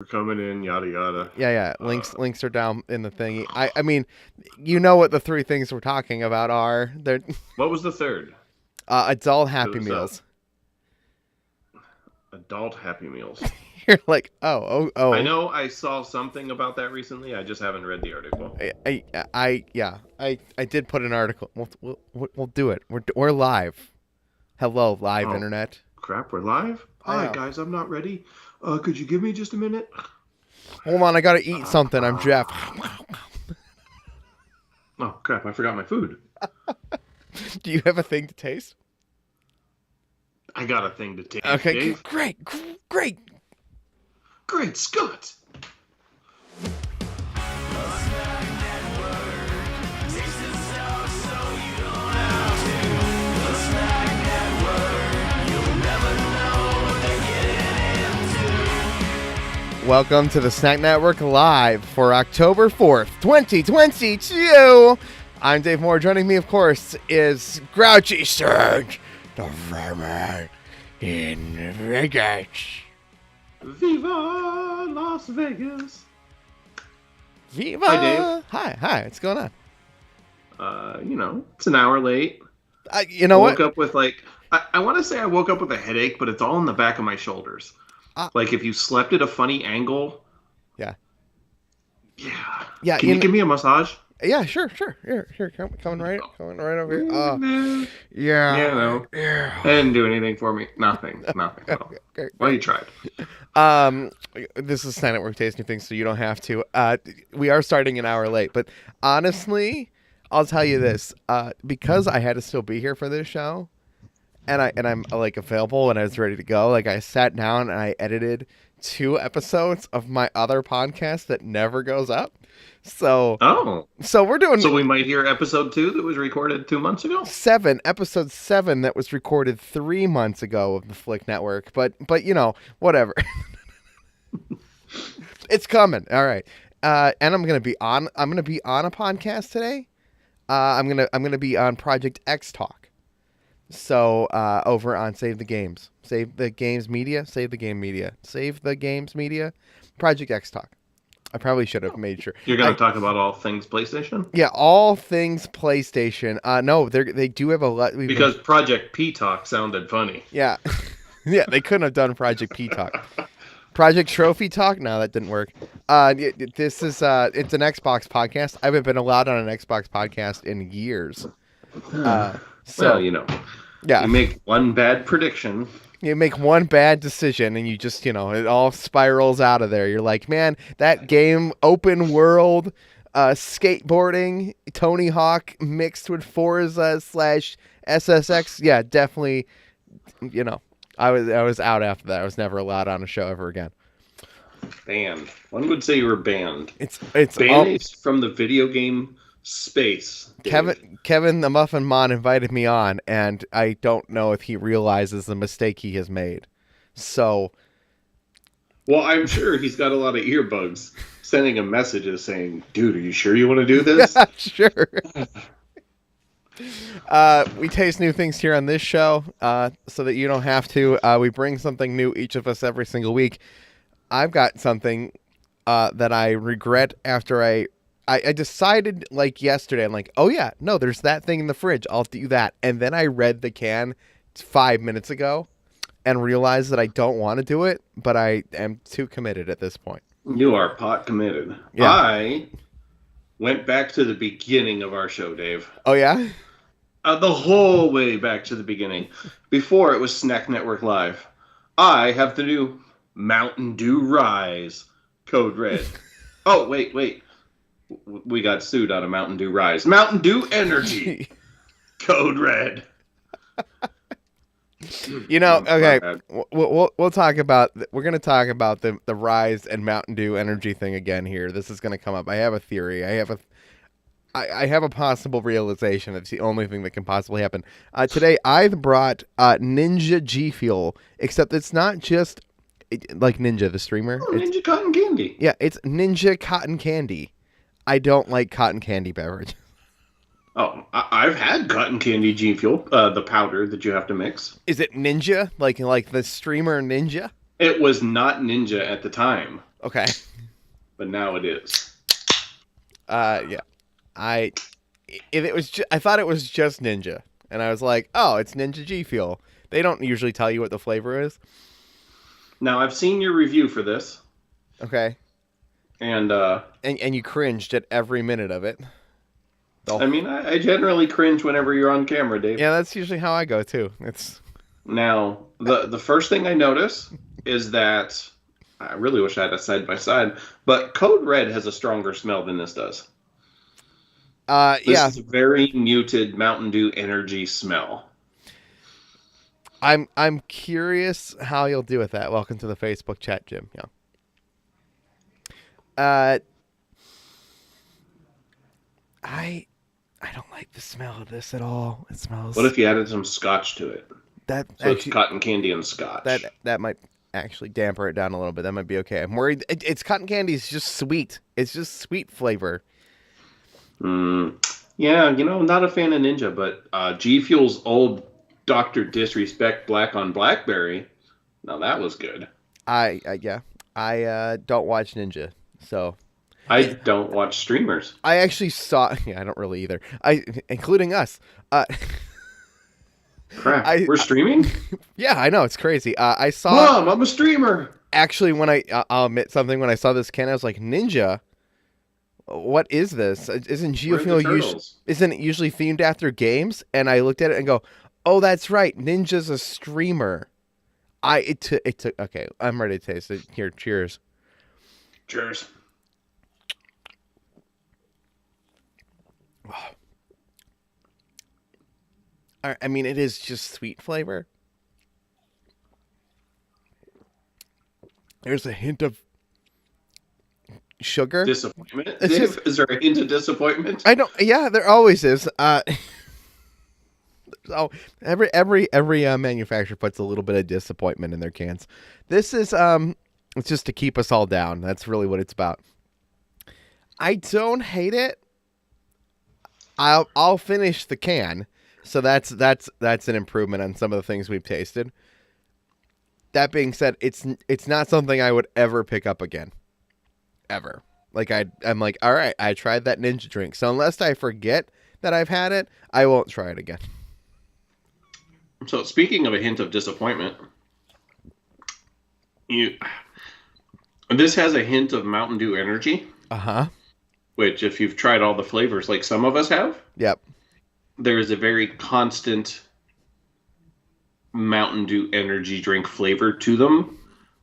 We're coming in, yada yada. Yeah. Links are down in the thingy. I mean, you know what the three things we're talking about are. They're What was the third? adult It Happy was Meals. adult Happy Meals. You're like, oh. I know I saw something about that recently. I just haven't read the article. I did put an article. We'll do it. We're live. Hello, live Oh, internet. crap, we're live? I Hi, know. guys, I'm not ready. Could you give me just a minute? Hold on, I gotta eat something. I'm Jeff. Oh, crap, I forgot my food. Do you have a thing to taste? I got a thing to take, Okay, Dave. great. Great Scott! Welcome to the Snack Network Live for October 4th, 2022. I'm Dave Moore. Joining me, of course, is Grrouchie Surge, the vermin in Vegas. Viva Las Vegas! Viva! Hi, Dave. Hi. What's going on? It's an hour late. You know what? Woke up with I want to say I woke up with a headache, but it's all in the back of my shoulders. Like if you slept at a funny angle. Yeah. Can you give me a massage? Yeah, sure. Here, coming right over here. Yeah. I didn't do anything for me. Nothing at all. Great. Well, you tried. This is Snack Network Tasting Things, so you don't have to. We are starting an hour late, but honestly, I'll tell you this: because I had to still be here for this show, and I'm like available and I was ready to go. Like I sat down and I edited 2 episodes of my other podcast that never goes up. So we're doing. So we might hear episode 2 that was recorded 2 months ago. Episode 7 that was recorded 3 months ago of the Flick Network. But whatever. It's coming. All right. And I'm gonna be on a podcast today. I'm gonna be on Project X Talk. So over on Save the Games Media, Project X Talk. I probably should have made sure. You're going to talk about all things PlayStation? Yeah, all things PlayStation. No, they do have a lot. Because Project P Talk sounded funny. Yeah. Yeah, they couldn't have done Project P Talk. Project Trophy Talk? No, that didn't work. This is it's an Xbox podcast. I haven't been allowed on an Xbox podcast in years. Yeah. You make one bad prediction. You make one bad decision and you just, it all spirals out of there. You're like, man, that game, open world, skateboarding, Tony Hawk mixed with Forza / SSX. Yeah, definitely, I was out after that. I was never allowed on a show ever again. Banned. One would say you were banned. It's banished from the video game space. Kevin the Muffin Mon invited me on, and I don't know if he realizes the mistake he has made. So, well, I'm sure he's got a lot of earbuds sending him messages saying, "Dude, are you sure you want to do this?" Yeah, sure. We taste new things here on this show, so that you don't have to. We bring something new, each of us, every single week. I've got something that I regret after I decided like yesterday. I'm like, oh yeah, no, there's that thing in the fridge. I'll do that. And then I read the can 5 minutes ago and realized that I don't want to do it, but I am too committed at this point. You are pot committed. Yeah. I went back to the beginning of our show, Dave. Oh yeah? The whole way back to the beginning. Before it was Snack Network Live. I have the new Mountain Dew Rise, Code Red. Oh, wait. We got sued out of Mountain Dew Rise. Mountain Dew Energy, Code Red. Okay, we'll talk about. We're gonna talk about the Rise and Mountain Dew Energy thing again here. This is gonna come up. I have a theory. I have a possible realization. It's the only thing that can possibly happen. Today I've brought Ninja G Fuel, except it's not just like Ninja the streamer. Oh, Ninja Cotton Candy. Yeah, it's Ninja Cotton Candy. I don't like cotton candy beverage. Oh, I've had cotton candy G Fuel, the powder that you have to mix. Is it Ninja? Like the streamer Ninja? It was not Ninja at the time. Okay. but now it is. Yeah. I if it was I thought it was just Ninja, and I was like, oh, it's Ninja G Fuel. They don't usually tell you what the flavor is. Now I've seen your review for this, Okay. and And you cringed at every minute of it. I mean, I generally cringe whenever you're on camera, Dave. Yeah, that's usually how I go too. It's Now, the first thing I notice is that I really wish I had a side by side, but Code Red has a stronger smell than this does. This yeah. is a very muted Mountain Dew energy smell. I'm curious how you'll do with that. Welcome to the Facebook chat, Jim. Yeah. I don't like the smell of this at all. It smells. What if you added some scotch to it? that So actually it's cotton candy and scotch. that might actually damper it down a little bit. That might be okay. I'm worried. It's cotton candy. It's just sweet. It's just sweet flavor. Yeah, not a fan of Ninja, but G Fuel's old Dr. Disrespect Black on Blackberry, now that was good. I don't watch Ninja, so I don't watch streamers. I actually saw. Yeah, I don't really either. Including us. Crap, we're streaming? Yeah, I know, it's crazy. I saw. Mom, I'm a streamer! Actually, I'll admit something. When I saw this can, I was like, Ninja. What is this? Isn't GeoFuel isn't it usually themed after games? And I looked at it and go, oh, that's right. Ninja's a streamer. It took. Okay, I'm ready to taste it. Here, cheers. Cheers. I mean, it is just sweet flavor. There's a hint of sugar. Disappointment? Dave, is there a hint of disappointment? I don't. Yeah, there always is. Oh, every manufacturer puts a little bit of disappointment in their cans. This is it's just to keep us all down. That's really what it's about. I don't hate it. I'll finish the can. So that's an improvement on some of the things we've tasted. That being said, it's not something I would ever pick up again. Ever. Like I'm like, all right, I tried that Ninja drink. So unless I forget that I've had it, I won't try it again. So speaking of a hint of disappointment, this has a hint of Mountain Dew energy. Uh-huh. Which, if you've tried all the flavors like some of us have, yep, there is a very constant Mountain Dew energy drink flavor to them,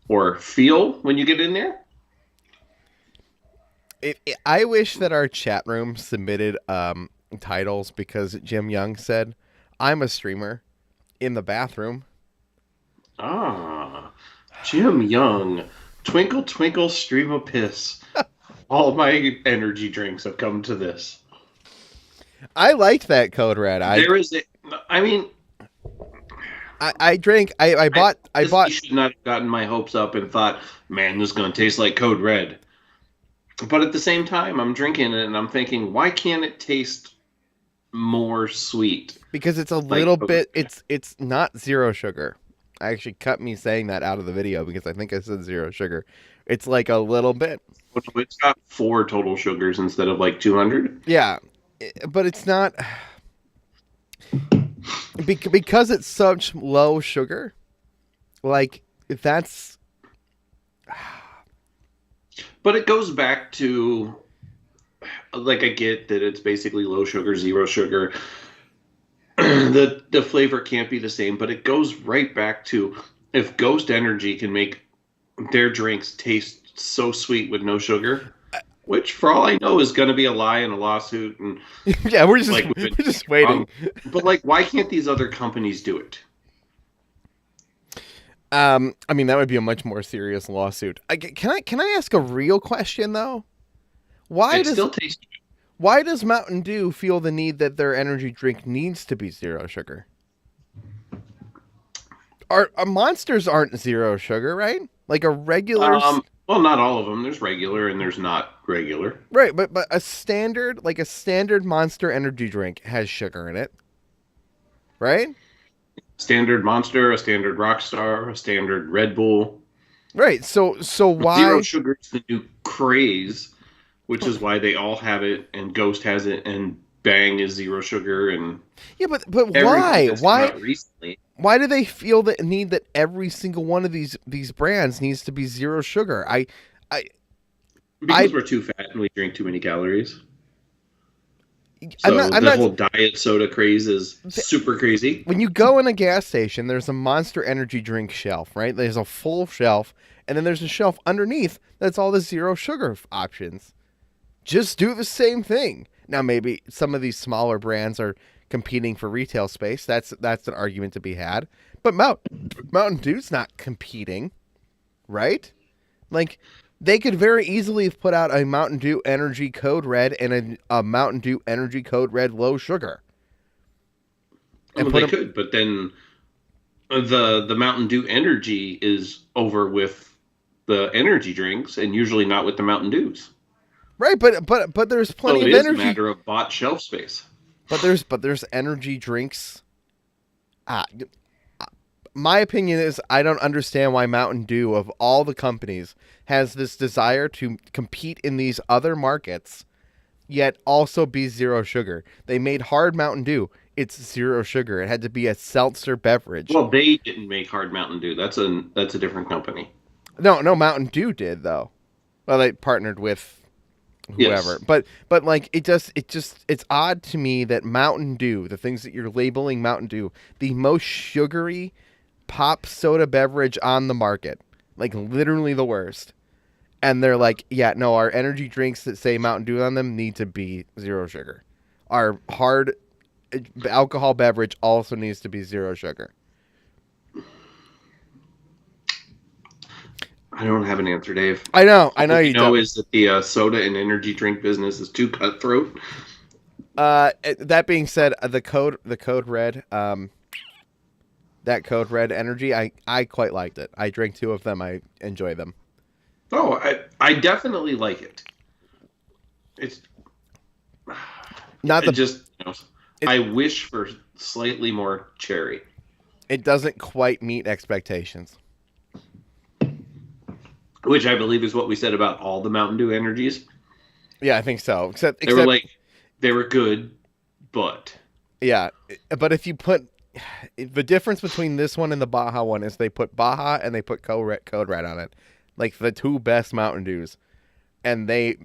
or feel when you get in there. I wish that our chat room submitted titles, because Jim Young said, I'm a streamer in the bathroom. Ah, Jim Young, twinkle twinkle stream of piss. All my energy drinks have come to this. I liked that Code Red. I drank. I bought. I should not have gotten my hopes up and thought, man, this is going to taste like Code Red. But at the same time, I'm drinking it and I'm thinking, why can't it taste more sweet? Because it's a little bit. It's not zero sugar. I actually cut me saying that out of the video because I think I said zero sugar. It's like a little bit. It's got 4 total sugars instead of like 200. Yeah, but it's not because it's such low sugar. Like that's. But it goes back to, like, I get that it's basically low sugar, zero sugar. The flavor can't be the same, but it goes right back to, if Ghost Energy can make their drinks taste so sweet with no sugar, which for all I know is going to be a lie and a lawsuit, and yeah, we're just waiting. But like, why can't these other companies do it? I mean, that would be a much more serious lawsuit. Can I ask a real question though? Why does Mountain Dew feel the need that their energy drink needs to be zero sugar? Our Monsters aren't zero sugar, right? Like a regular. Well, not all of them. There's regular and there's not regular. Right, but a standard Monster energy drink has sugar in it, right? Standard Monster, a standard Rockstar, a standard Red Bull. Right. So Zero why? sugar is the new craze, which is why they all have it, and Ghost has it, and Bang is zero sugar, and Yeah, but everything why? that's come Why? out recently. Why do they feel the need that every single one of these brands needs to be zero sugar? I, Because we're too fat and we drink too many calories. I'm So the not. whole diet soda craze is super crazy. When you go in a gas station, there's a Monster Energy drink shelf, right? There's a full shelf, and then there's a shelf underneath that's all the zero sugar options. Just do the same thing. Now, maybe some of these smaller brands are competing for retail space. That's an argument to be had. But Mountain Dew's not competing, right? Like, they could very easily have put out a Mountain Dew Energy Code Red and a Mountain Dew Energy Code Red low sugar. Well, they could, but then the Mountain Dew Energy is over with the energy drinks, and usually not with the Mountain Dews. Right, but there's plenty So of it is energy. a matter of bought shelf space. But there's energy drinks. My opinion is I don't understand why Mountain Dew, of all the companies, has this desire to compete in these other markets, yet also be zero sugar. They made Hard Mountain Dew. It's zero sugar. It had to be a seltzer beverage. Well, they didn't make Hard Mountain Dew. That's a different company. No, Mountain Dew did though. Well, they partnered with whoever. Yes. But like it's odd to me that Mountain Dew, the things that you're labeling Mountain Dew, the most sugary pop soda beverage on the market, like literally the worst. And they're like, yeah, no, our energy drinks that say Mountain Dew on them need to be zero sugar. Our hard alcohol beverage also needs to be zero sugar. I don't have an answer, Dave. I know All you know don't. is that the soda and energy drink business is too cutthroat. That being said, the code red, that code red energy, I quite liked it. I drank 2 of them. I enjoy them. Oh, I definitely like it. It's Not the just I wish for slightly more cherry. It doesn't quite meet expectations. Which I believe is what we said about all the Mountain Dew energies. Yeah, I think so. Except they were good, but yeah, but if you put the difference between this one and the Baja one is they put Baja and they put Code Red on it, like the 2 best Mountain Dews, and they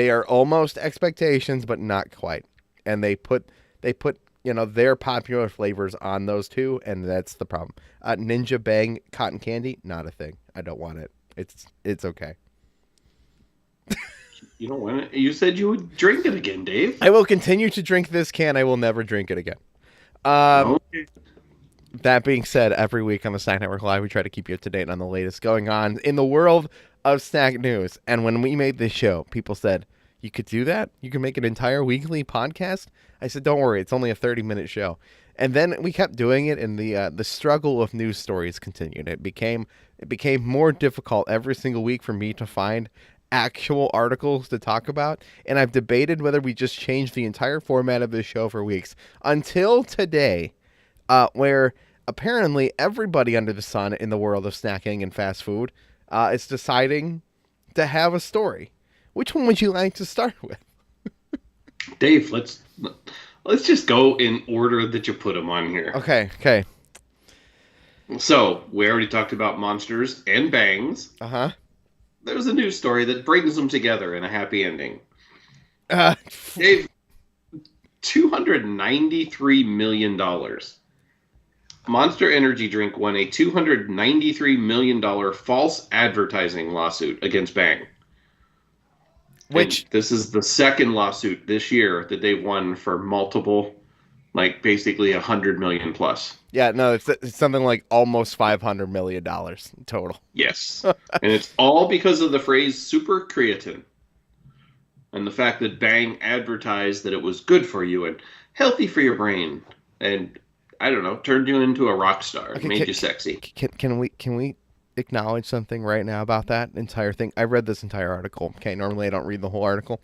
are almost expectations, but not quite. And they put their popular flavors on those 2, and that's the problem. Ninja Bang cotton candy, not a thing. I don't want it. It's okay. You don't want it. You said you would drink it again, Dave. I will continue to drink this can. I will never drink it again. Okay. That being said, every week on the Snack Network Live, we try to keep you up to date on the latest going on in the world of snack news. And when we made this show, people said, you could do that? You can make an entire weekly podcast? I said, don't worry. It's only a 30-minute show. And then we kept doing it, and the struggle of news stories continued. It became more difficult every single week for me to find actual articles to talk about, and I've debated whether we just change the entire format of this show for weeks until today, where apparently everybody under the sun in the world of snacking and fast food is deciding to have a story. Which one would you like to start with? Dave, let's just go in order that you put them on here. Okay. So, we already talked about monsters and bangs. Uh-huh. There's a news story that brings them together in a happy ending. Dave, $293 million. Monster Energy Drink won a $293 million false advertising lawsuit against Bang. And this is the second lawsuit this year that they've won for multiple, like basically $100 million plus. Yeah, no, it's something like almost $500 million total. Yes. And it's all because of the phrase super creatine. And the fact that Bang advertised that it was good for you and healthy for your brain. And, I don't know, turned you into a rock star. Okay, made you sexy. Can we acknowledge something right now about that entire thing? I read this entire article. Okay, normally I don't read the whole article.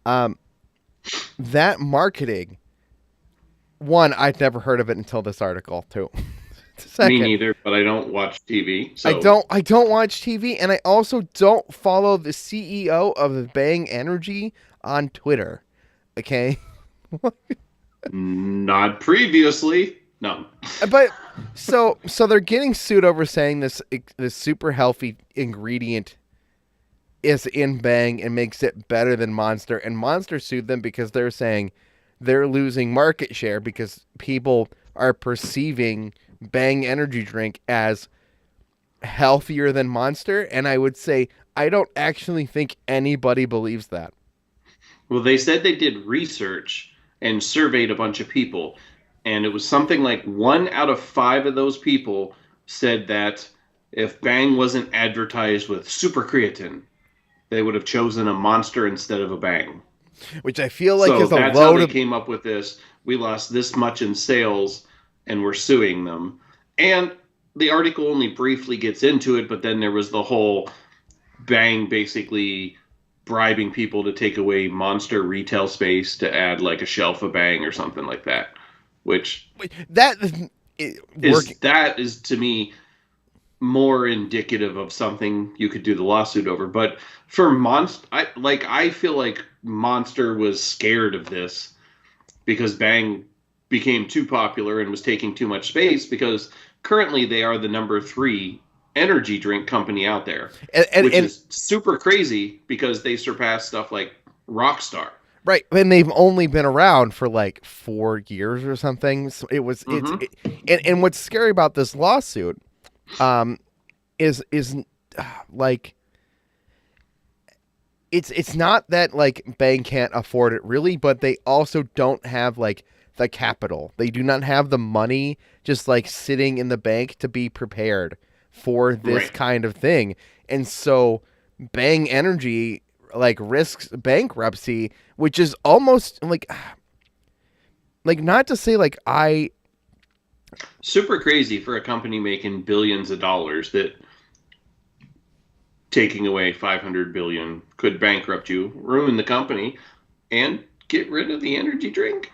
That marketing... One, I'd never heard of it until this article, too. Me Second, neither, but I don't watch TV, I so don't watch TV, and I also don't follow the CEO of Bang Energy on Twitter. Okay, not previously. No. but so they're getting sued over saying this super healthy ingredient is in Bang and makes it better than Monster, and Monster sued them because they're saying they're losing market share because people are perceiving Bang energy drink as healthier than Monster, and I would say I don't actually think anybody believes that. Well, they said they did research and surveyed a bunch of people, and it was something like 1 out of 5 of those people said that if Bang wasn't advertised with super creatine, they would have chosen a Monster instead of a Bang. Which I feel like So is a that's how load they of came up with this. We lost this much in sales, and we're suing them. And the article only briefly gets into it, but then there was the whole Bang basically bribing people to take away Monster retail space to add like a shelf of Bang or something like that, which that working. is to me more indicative of something you could do the lawsuit over. But for Monster, I feel like Monster was scared of this because Bang became too popular and was taking too much space because currently they are the number 3 energy drink company out there, which And is super crazy because they surpass stuff like Rockstar. right, and they've only been around for like 4 years or something. So Mm-hmm. and what's scary about this lawsuit, um, is like it's not that like Bang can't afford it really, but they also don't have like the capital. They do not have the money just like sitting in the bank to be prepared for this Right. kind of thing. And so Bang Energy like risks bankruptcy, which is almost like not to say like I Super crazy for a company making billions of dollars that taking away 500 billion could bankrupt you, ruin the company, and get rid of the energy drink.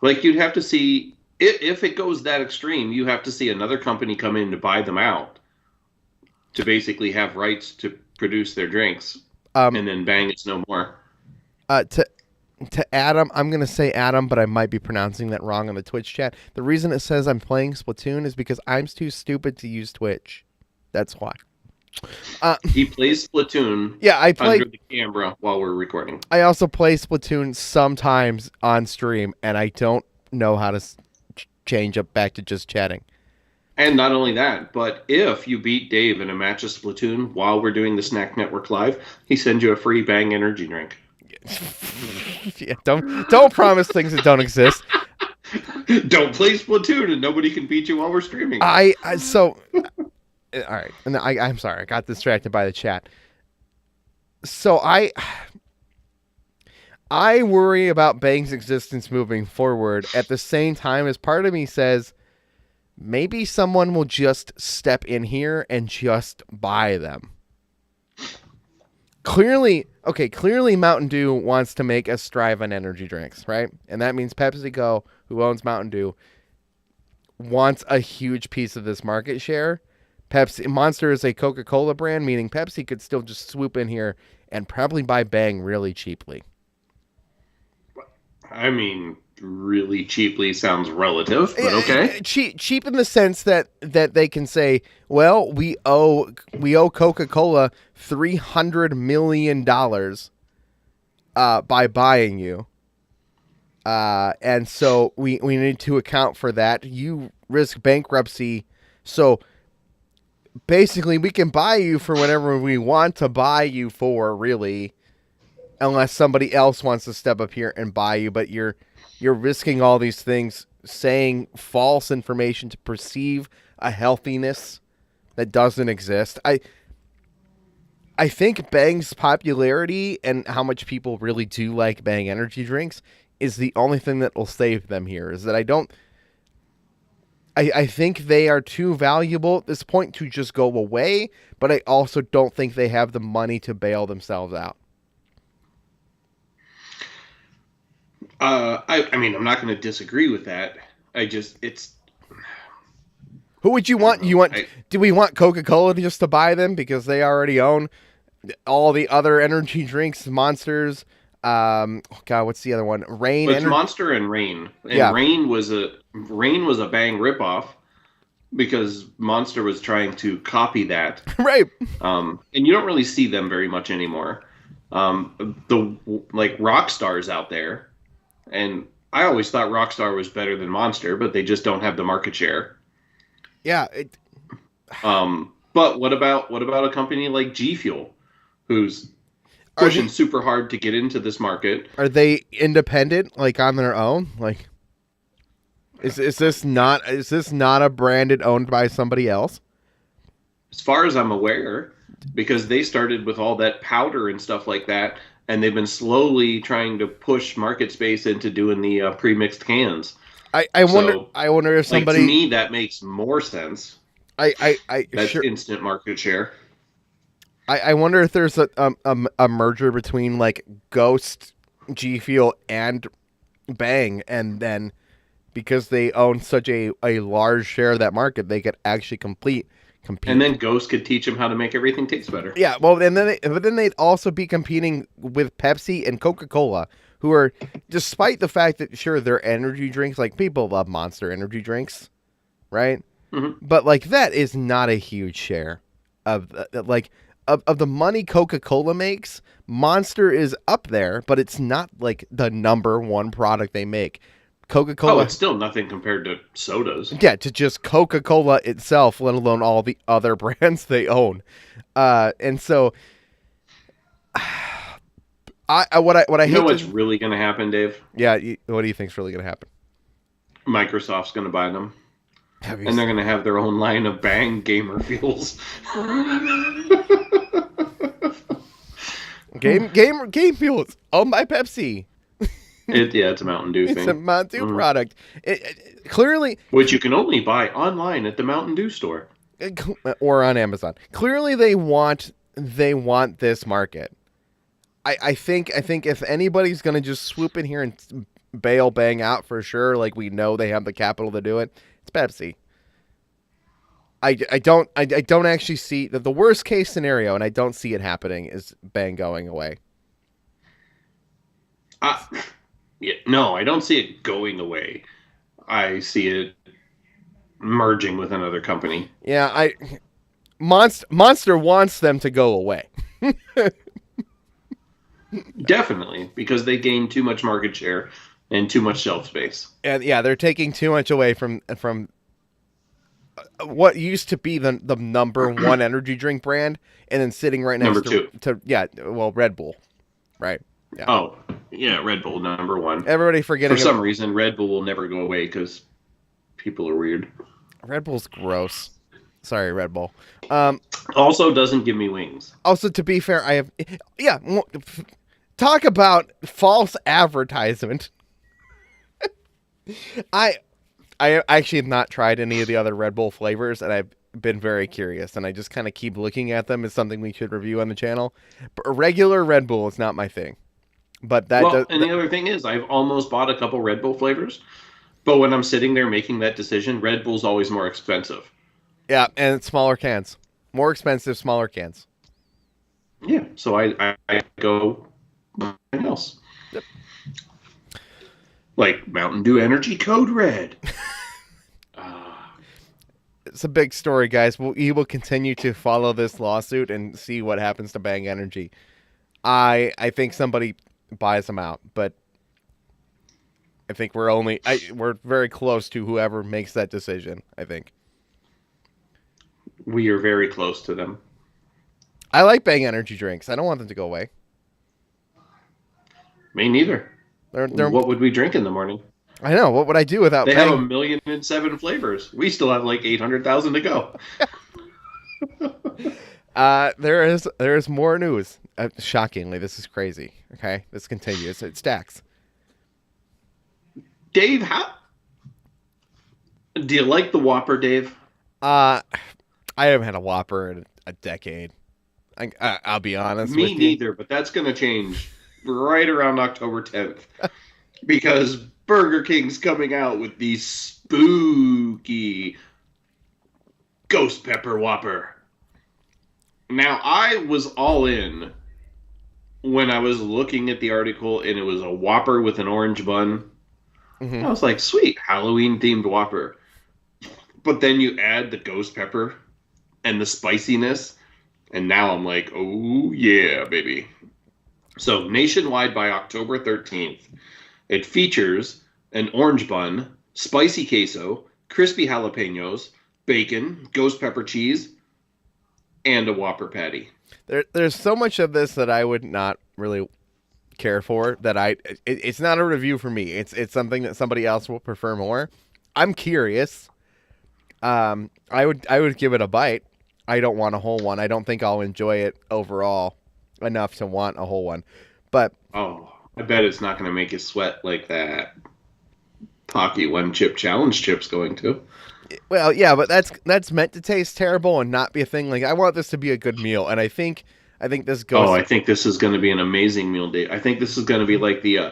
Like you'd have to see if it goes that extreme, you have to see another company come in to buy them out to basically have rights to produce their drinks, um and then Bang it's no more. uh to Adam, I'm gonna say Adam, but I might be pronouncing that wrong on the Twitch chat. The reason it says I'm playing Splatoon is because I'm too stupid to use Twitch. That's why. Uh, He plays Splatoon yeah, under the camera while we're recording. I also play Splatoon sometimes on stream, and I don't know how to change up back to just chatting. And not only that, but if you beat Dave in a match of Splatoon while we're doing the Snack Network Live, he sends you a free Bang energy drink. Yeah, don't promise things that don't exist. Don't play Splatoon and nobody can beat you while we're streaming. So all right, and I'm sorry, I got distracted by the chat. So I worry about Bang's existence moving forward. At the same time, as part of me says maybe someone will just step in here and just buy them. Clearly Mountain Dew wants to make us strive on energy drinks, right? And that means PepsiCo, who owns Mountain Dew, wants a huge piece of this market share. Monster is a Coca-Cola brand, meaning Pepsi could still just swoop in here and probably buy Bang really cheaply. I mean, really cheaply sounds relative, but okay. Cheap in the sense that they can say, well, we owe Coca-Cola $300 million by buying you, and so we need to account for that. You risk bankruptcy, so basically we can buy you for whatever we want to buy you for, really, unless somebody else wants to step up here and buy you, but you're risking all these things, saying false information to perceive a healthiness that doesn't exist. I think Bang's popularity and how much people really do like Bang energy drinks is the only thing that will save them here. Is that I think they are too valuable at this point to just go away, but I also don't think they have the money to bail themselves out. I mean, I'm not going to disagree with that. It's Who would you want? Do we want Coca-Cola just to buy them because they already own all the other energy drinks, Monsters? God, what's the other one? Rain. But it's Monster and Rain, and Yeah. Rain was a Bang ripoff because Monster was trying to copy that. Right. And you don't really see them very much anymore. The Rockstar's out there, and I always thought Rockstar was better than Monster, but they just don't have the market share. Yeah. But what about a company like G Fuel, who's pushing super hard to get into this market? Are they independent, like on their own? Like, is this not a branded owned by somebody else? As far as I'm aware, because they started with all that powder and stuff like that, and they've been slowly trying to push market space into doing the pre-mixed cans. I wonder if somebody, to me, that makes more sense. That's sure, instant market share. I wonder if there's a merger between like Ghost, G Fuel, and Bang, and then because they own such a large share of that market, they could actually compete. And then Ghost could teach them how to make everything taste better. Yeah, well, but then they'd also be competing with Pepsi and Coca-Cola, who are, despite the fact that sure they're energy drinks, like people love Monster energy drinks, right? Mm-hmm. But like that is not a huge share of the money Coca-Cola makes. Monster is up there, but it's not like the number one product they make. Coca-Cola. Oh, it's still nothing compared to sodas. Yeah, to just Coca-Cola itself, let alone all the other brands they own. And so, what I hate. You know what's really going to happen, Dave? Yeah, what do you think's really going to happen? Microsoft's going to buy them, and they're going to have their own line of Bang gamer fuels. Game fuels owned by Pepsi. It's a Mountain Dew thing. It's a Mountain Dew product. Clearly, which you can only buy online at the Mountain Dew store or on Amazon. Clearly, they want this market. I think if anybody's going to just swoop in here and bail Bang out for sure, like we know they have the capital to do it, it's Pepsi. I don't actually see that the worst case scenario, and I don't see it happening, is Bang going away. Yeah, no, I don't see it going away. I see it merging with another company. Yeah, Monster wants them to go away. Definitely, because they gain too much market share and too much shelf space. And yeah, they're taking too much away from what used to be the number one energy drink brand, and then sitting right next to Red Bull, right? Yeah. Oh, yeah, Red Bull, number one. Everybody forgetting. For some reason, Red Bull will never go away because people are weird. Red Bull's gross. Sorry, Red Bull. Also doesn't give me wings. Also, to be fair, I have... Yeah, talk about false advertisement. I actually have not tried any of the other Red Bull flavors, and I've been very curious, and I just kind of keep looking at them as something we should review on the channel. But regular Red Bull is not my thing. But that the other thing is, I've almost bought a couple Red Bull flavors, but when I'm sitting there making that decision, Red Bull's always more expensive. Yeah, and it's smaller cans. More expensive, smaller cans. Yeah, so I go something else. Yep. Like Mountain Dew Energy Code Red. It's a big story, guys. We will continue to follow this lawsuit and see what happens to Bang Energy. I think somebody buys them out, but I think we're very close to whoever makes that decision, I think. We are very close to them. I like Bang energy drinks. I don't want them to go away. Me neither. They're, what would we drink in the morning? I know. What would I do without They Bang? have 1,000,007 flavors. We still have like 800,000 to go. There is more news. Shockingly, this is crazy. Okay, this continues. It stacks. Dave, do you like the Whopper, Dave? I haven't had a Whopper in a decade. I'll be honest. Me neither, but that's going to change right around October 10th because Burger King's coming out with these spooky Ghost Pepper Whopper. Now, I was all in when I was looking at the article and it was a Whopper with an orange bun. Mm-hmm. I was like, sweet, Halloween-themed Whopper. But then you add the ghost pepper and the spiciness, and now I'm like, oh, yeah, baby. So, nationwide by October 13th, it features an orange bun, spicy queso, crispy jalapenos, bacon, ghost pepper cheese, and a Whopper patty. There's so much of this that I would not really care for, that it's not a review for me. It's something that somebody else will prefer more. I'm curious. I would give it a bite. I don't want a whole one. I don't think I'll enjoy it overall enough to want a whole one. But I bet it's not going to make you sweat like that Pocky One Chip Challenge chip's going to. Well, yeah, but that's meant to taste terrible and not be a thing. Like, I want this to be a good meal, and I think this goes. I think this is going to be an amazing meal, Dave. I think this is going to be like the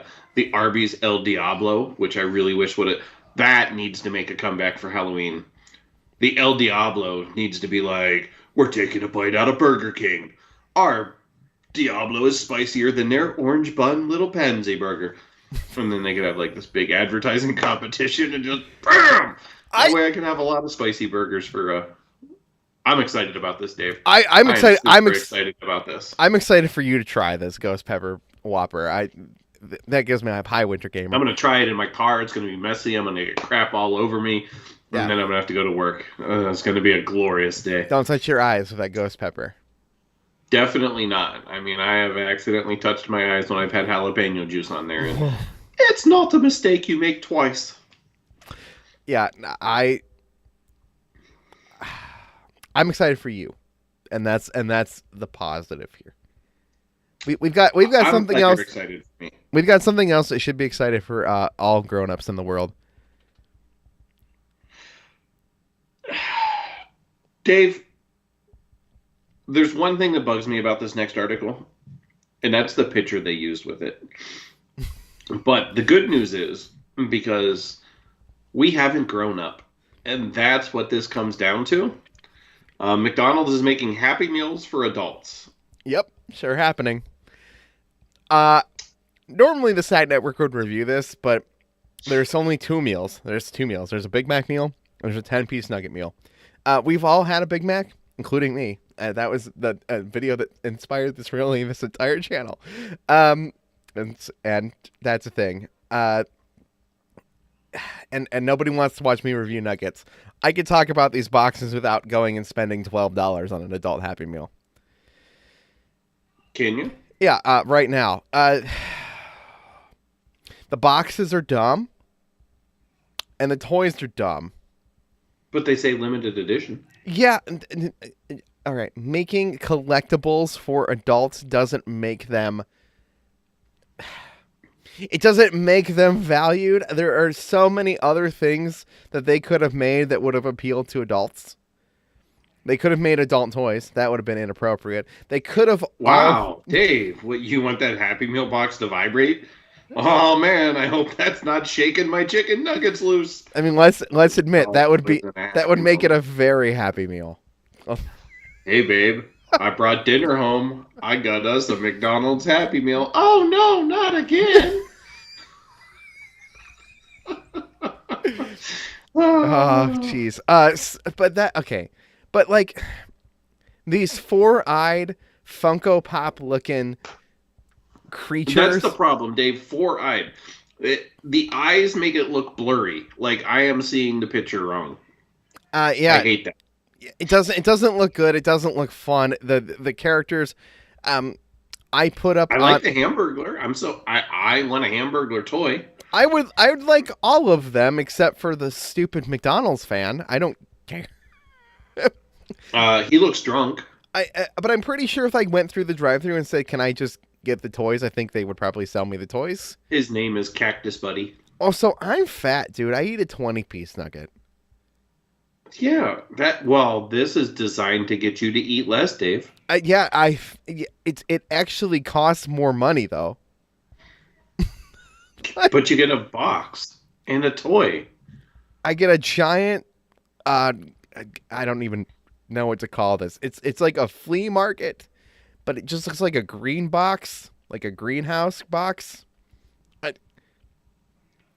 Arby's El Diablo, which I really wish that needs to make a comeback for Halloween. The El Diablo needs to be like, we're taking a bite out of Burger King. Our Diablo is spicier than their orange bun little pansy burger. And then they could have like this big advertising competition and just BAM! That way I can have a lot of spicy burgers for I'm excited about this, Dave. I'm excited. I'm excited about this. I'm excited for you to try this Ghost Pepper Whopper. That gives me a high winter gamer. I'm going to try it in my car. It's going to be messy. I'm going to get crap all over me. Yeah. And then I'm going to have to go to work. It's going to be a glorious day. Don't touch your eyes with that ghost pepper. Definitely not. I mean, I have accidentally touched my eyes when I've had jalapeno juice on there. And it's not a mistake you make twice. Yeah, I'm excited for you. And that's the positive here. We've got something else. Excited for me. We've got something else that should be excited for all grown-ups in the world. Dave, there's one thing that bugs me about this next article, and that's the picture they used with it. But the good news is, because we haven't grown up, and that's what this comes down to. McDonald's is making Happy Meals for adults. Yep, sure happening. Normally the Side Network would review this, but there's only two meals. There's two meals. There's a Big Mac meal. There's a 10-piece nugget meal. We've all had a Big Mac, including me. That was the video that inspired this entire channel. And that's a thing. And nobody wants to watch me review nuggets. I could talk about these boxes without going and spending $12 on an adult Happy Meal. Can you? Yeah, right now. The boxes are dumb, and the toys are dumb. But they say limited edition. Yeah. All right. Making collectibles for adults doesn't make them... It doesn't make them valued. There are so many other things that they could have made that would have appealed to adults. They could have made adult toys. That would have been inappropriate. They could have... Wow. Dave, what, you want that Happy Meal box to vibrate? Oh man, I hope that's not shaking my chicken nuggets loose. I mean, let's admit that would make it a very Happy Meal. Hey babe, I brought dinner home. I got us a McDonald's Happy Meal. Oh no, not again. Oh jeez. But like these four-eyed Funko Pop looking creatures. That's the problem, Dave. Four-eyed. The eyes make it look blurry. Like I am seeing the picture wrong. Yeah. I hate that. It doesn't look good. It doesn't look fun. The characters. I put up. I like the Hamburglar. I want a Hamburglar toy. I would like all of them except for the stupid McDonald's fan. I don't care. He looks drunk. But I'm pretty sure if I went through the drive-thru and said, "Can I just get the toys?" I think they would probably sell me the toys. His name is Cactus Buddy. Also, I'm fat, dude. I eat a 20-piece nugget. Yeah, this is designed to get you to eat less, Dave. It actually costs more money though. But you get a box and a toy. I get a giant I don't even know what to call this. It's like a flea market, but it just looks like a green box, like a greenhouse box.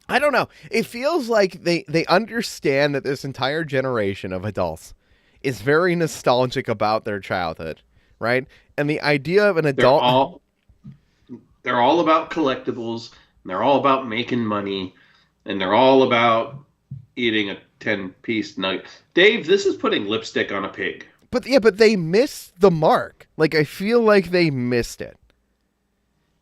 I don't know. It feels like they understand that this entire generation of adults is very nostalgic about their childhood, right? And the idea of an adult... They're all about collectibles, and they're all about making money, and they're all about eating a 10-piece nugget. Dave, this is putting lipstick on a pig. But they missed the mark. Like, I feel like they missed it.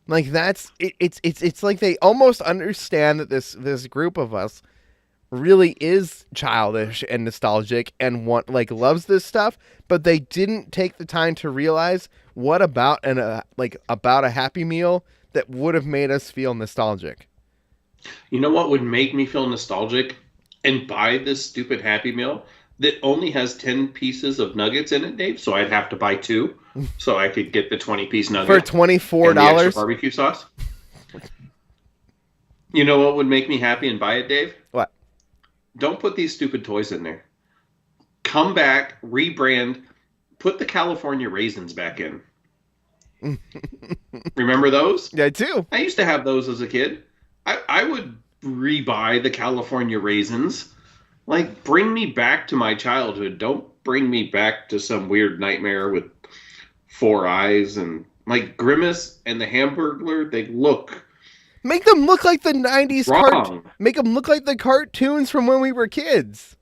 Like, that's it, it's like they almost understand that this group of us really is childish and nostalgic and loves this stuff, but they didn't take the time to realize what about about a Happy Meal that would have made us feel nostalgic. You know what would make me feel nostalgic and buy this stupid Happy Meal that only has 10 pieces of nuggets in it, Dave? So I'd have to buy 2 so I could get the 20-piece nugget for $24 and the extra barbecue sauce. You know what would make me happy and buy it, Dave? What? Don't put these stupid toys in there. Come back, rebrand, put the California raisins back in. Remember those? Yeah, I do. I used to have those as a kid. I would rebuy the California raisins. Like, bring me back to my childhood. Don't bring me back to some weird nightmare with 4 eyes and like Grimace and the Hamburglar. They look... Make them look like the 90s wrong. Make them look like the cartoons from when we were kids.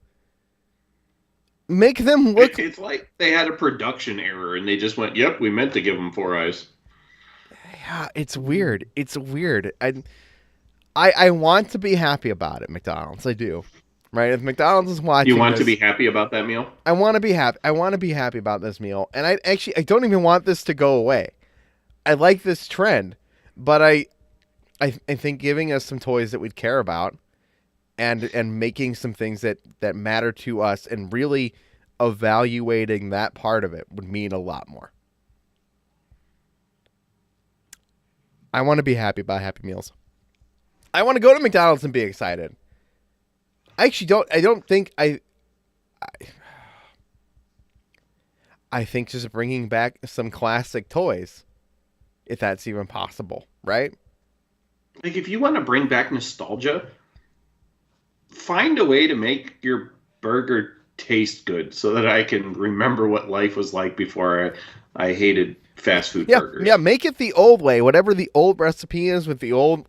Make them look... It's like they had a production error and they just went, yep, we meant to give them 4 eyes. Yeah, it's weird. It's weird. I want to be happy about it, McDonald's. I do. Right? If McDonald's is watching You want to be happy about that meal? I want to be happy. I want to be happy about this meal. And I don't even want this to go away. I like this trend, but I think giving us some toys that we'd care about and making some things that matter to us and really evaluating that part of it would mean a lot more. I want to be happy about Happy Meals. I want to go to McDonald's and be excited. I think just bringing back some classic toys, if that's even possible, right? Like, if you want to bring back nostalgia, find a way to make your burger taste good so that I can remember what life was like before I hated fast food burgers. Yeah, make it the old way. Whatever the old recipe is with the old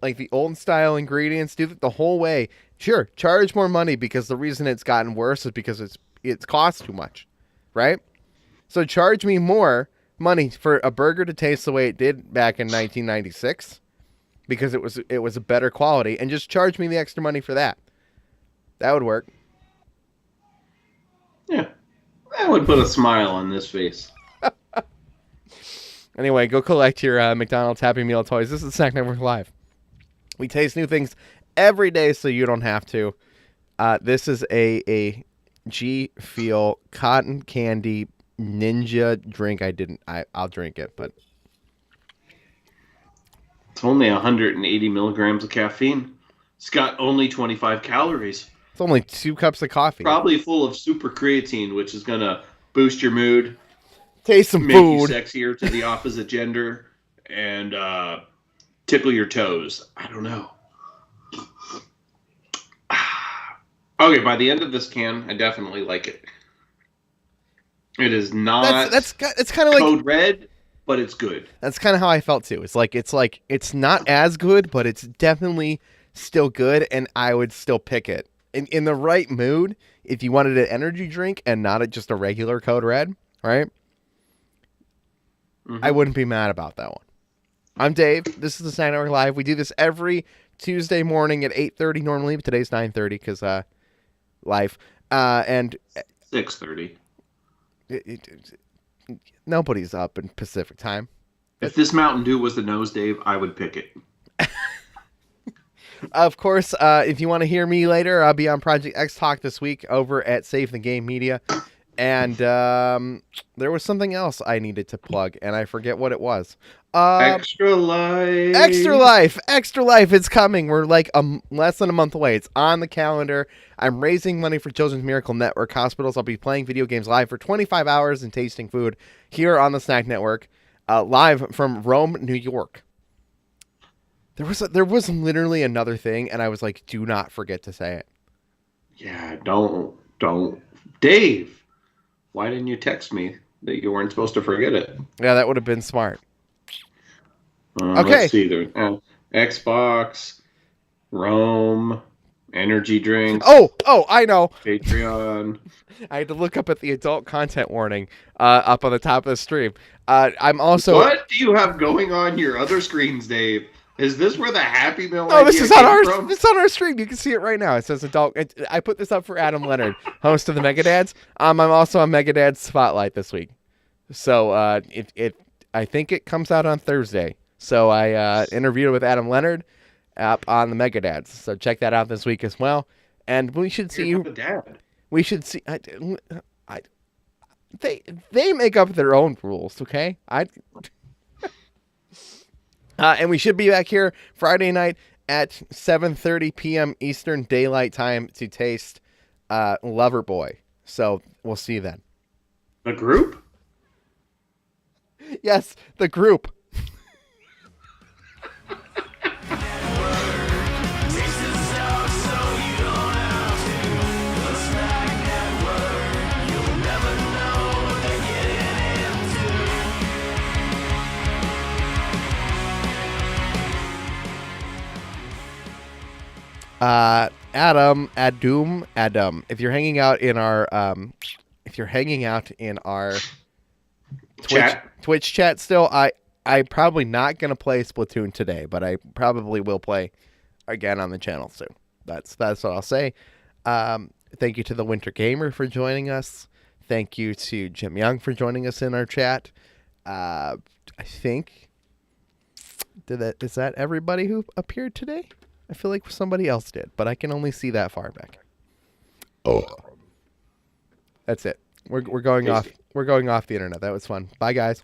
style ingredients, do it the whole way. Sure, charge more money because the reason it's gotten worse is because it's cost too much, right? So charge me more money for a burger to taste the way it did back in 1996 because it was a better quality, and just charge me the extra money for that. That would work. Yeah, that would put a smile on this face. Anyway, go collect your McDonald's Happy Meal toys. This is Snack Network Live. We taste new things every day so you don't have to. This is a G Feel cotton candy ninja drink. I'll drink it, but it's only 180 milligrams of caffeine. It's got only 25 calories. It's only 2 cups of coffee. Probably full of super creatine, which is going to boost your mood. Taste some make food. You sexier to the opposite gender, and tickle your toes. I don't know. Okay, by the end of this can, I definitely like it. It is not. It's kind of like Code Red, but it's good. That's kind of how I felt too. It's not as good, but it's definitely still good, and I would still pick it in the right mood. If you wanted an energy drink and not just a regular Code Red, right? I wouldn't be mad about that one. I'm Dave. This is the Snack Network Live. We do this every Tuesday morning at 8:30 normally, but today's 9:30 because life. And 6:30. Nobody's up in Pacific time. If this Mountain Dew was the nose, Dave, I would pick it. Of course, if you want to hear me later, I'll be on Project X Talk this week over at Save the Game Media. And there was something else I needed to plug, and I forget what it was. Extra Life. Extra Life. Extra Life is coming. We're like less than a month away. It's on the calendar. I'm raising money for Children's Miracle Network Hospitals. I'll be playing video games live for 25 hours and tasting food here on the Snack Network, live from Rome, New York. There was literally another thing, and I was like, do not forget to say it. Yeah, don't. Dave, why didn't you text me that you weren't supposed to forget it? Yeah, that would have been smart. Okay. Let's see. There's Xbox, Rome, energy drinks. Oh, I know. Patreon. I had to look up at the adult content warning up on the top of the stream. I'm also. What do you have going on your other screens, Dave? Is this where the Happy Meal? Oh, this is on our. From? It's on our stream. You can see it right now. It says adult. I put this up for Adam Leonard, host of the Megadads. I'm also on Megadad's Spotlight this week. So I think it comes out on Thursday. So I interviewed with Adam Leonard up on the Megadads. So check that out this week as well. And we should see you. We should see. They make up their own rules, okay? And we should be back here Friday night at 7:30 p.m. Eastern Daylight Time to taste Loverboy. So we'll see you then. The group? Yes, the group. Adam, if you're hanging out in our Twitch chat still, I'm probably not gonna play Splatoon today, but I probably will play again on the channel soon. That's what I'll say. Thank you to the Winter Gamer for joining us. Thank you to Jim Young for joining us in our chat. I think is that everybody who appeared today? I feel like somebody else did, but I can only see that far back. Oh, that's it. We're going off. We're going off the internet. That was fun. Bye, guys.